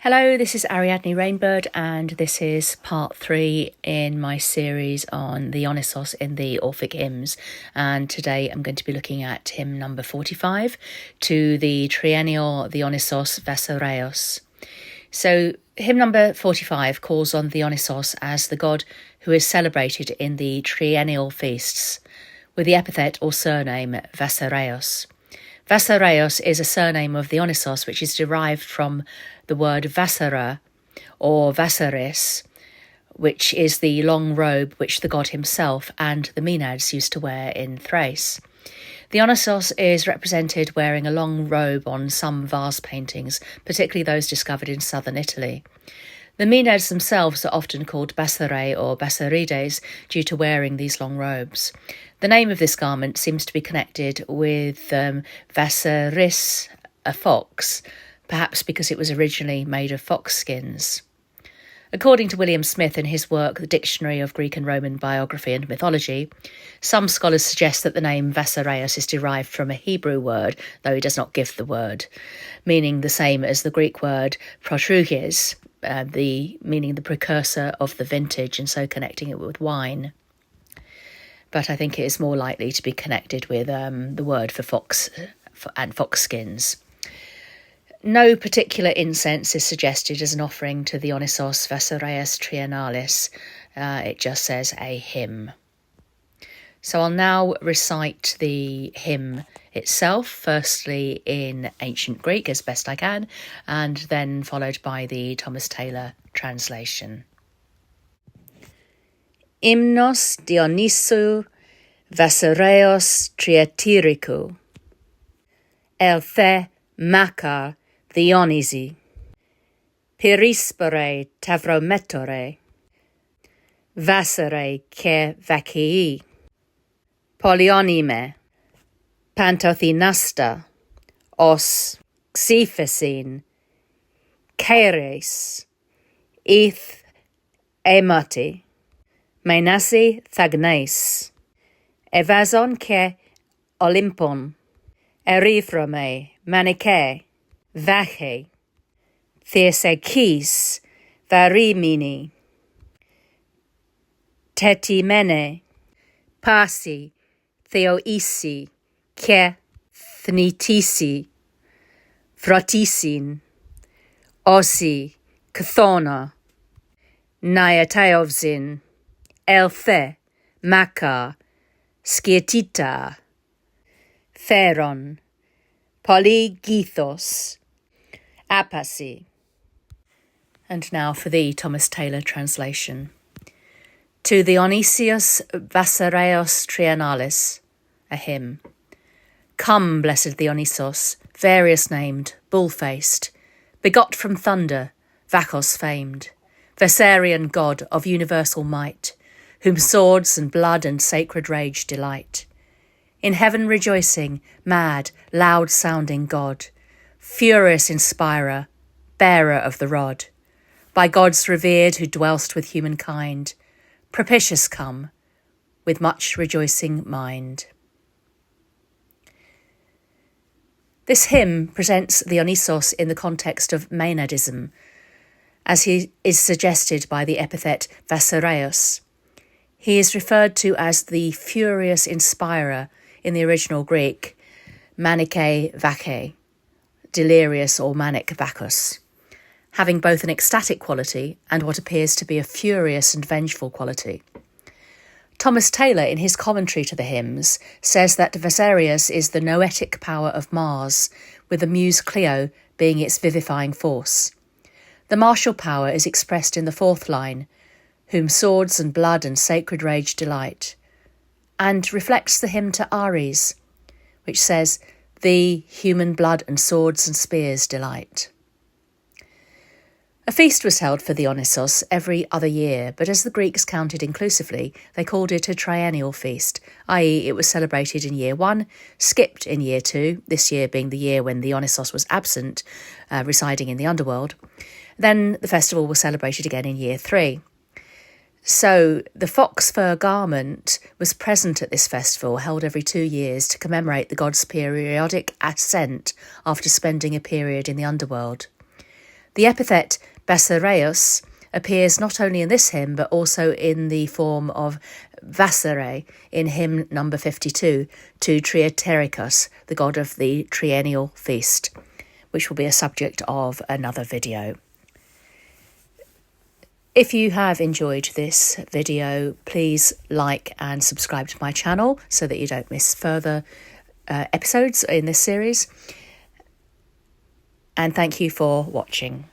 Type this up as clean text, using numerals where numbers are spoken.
Hello, this is Ariadne Rainbird, and this is part 3 in my series on the Dionysos in the Orphic Hymns. And today I'm going to be looking at hymn number 45 to the triennial Dionysos Bassareus. So hymn number 45 calls on Dionysos as the god who is celebrated in the triennial feasts with the epithet or surname Bassareus. Bassareus is a surname of Dionysos which is derived from the word Vassara or Bassareus, which is the long robe which the god himself and the Maenads used to wear in Thrace. Dionysos is represented wearing a long robe on some vase paintings, particularly those discovered in southern Italy. The Maenads themselves are often called Bassareae or Bassarides due to wearing these long robes. The name of this garment seems to be connected with Bassaris, a fox, perhaps because it was originally made of fox skins. According to William Smith in his work, The Dictionary of Greek and Roman Biography and Mythology, some scholars suggest that the name Bassareus is derived from a Hebrew word, though he does not give the word, meaning the same as the Greek word protruges, meaning the precursor of the vintage, and so connecting it with wine. But I think it is more likely to be connected with the word for fox and fox skins. No particular incense is suggested as an offering to Dionysos Bassareus Triennalis. It just says a hymn. So I'll now recite the hymn itself, firstly in ancient Greek as best I can, and then followed by the Thomas Taylor translation. Hymnos Dionysu Bassareus Trietirikou Elthe Makar Dionysi Perispore Tavrometore Vassare ke Vacii Polyonyme Pantothinasta Os Xiphesin Keres Eth Emati Menasi Thagnes Evazon ke Olympon Erythrome Manike Vache Thesekis Varimini Tetimene Pasi Theoisi Ke Thnitisi Phrotisin Osi Chthona Niataeovzin Elthe Makar Skietita Theron Polygethos Apasi. And now for the Thomas Taylor translation. To Dionysius Bassareus Triennalis, a hymn. Come, blessed Dionysos, various named, bull-faced, begot from thunder, Bacchus famed, Versarian god of universal might, whom swords and blood and sacred rage delight. In heaven rejoicing, mad, loud-sounding god, furious inspirer, bearer of the rod, by gods revered who dwellst with humankind, propitious come, with much rejoicing mind. This hymn presents Dionysos in the context of Maenadism, as he is suggested by the epithet Bassareus. He is referred to as the furious inspirer in the original Greek, Manike Vache, delirious or manic Bacchus, having both an ecstatic quality and what appears to be a furious and vengeful quality. Thomas Taylor, in his commentary to the hymns, says that Bassareus is the noetic power of Mars, with the muse Clio being its vivifying force. The martial power is expressed in the fourth line, whom swords and blood and sacred rage delight, and reflects the hymn to Ares, which says, thee human blood and swords and spears delight. A feast was held for Dionysos every other year, but as the Greeks counted inclusively, they called it a triennial feast, i.e. it was celebrated in year 1, skipped in year 2, this year being the year when Dionysos was absent, residing in the underworld. Then the festival was celebrated again in year 3. So the fox fur garment was present at this festival, held every 2 years to commemorate the god's periodic ascent after spending a period in the underworld. The epithet Bassareus appears not only in this hymn, but also in the form of Vasare in hymn number 52 to Triennalis, the god of the triennial feast, which will be a subject of another video. If you have enjoyed this video, please like and subscribe to my channel so that you don't miss further episodes in this series. And thank you for watching.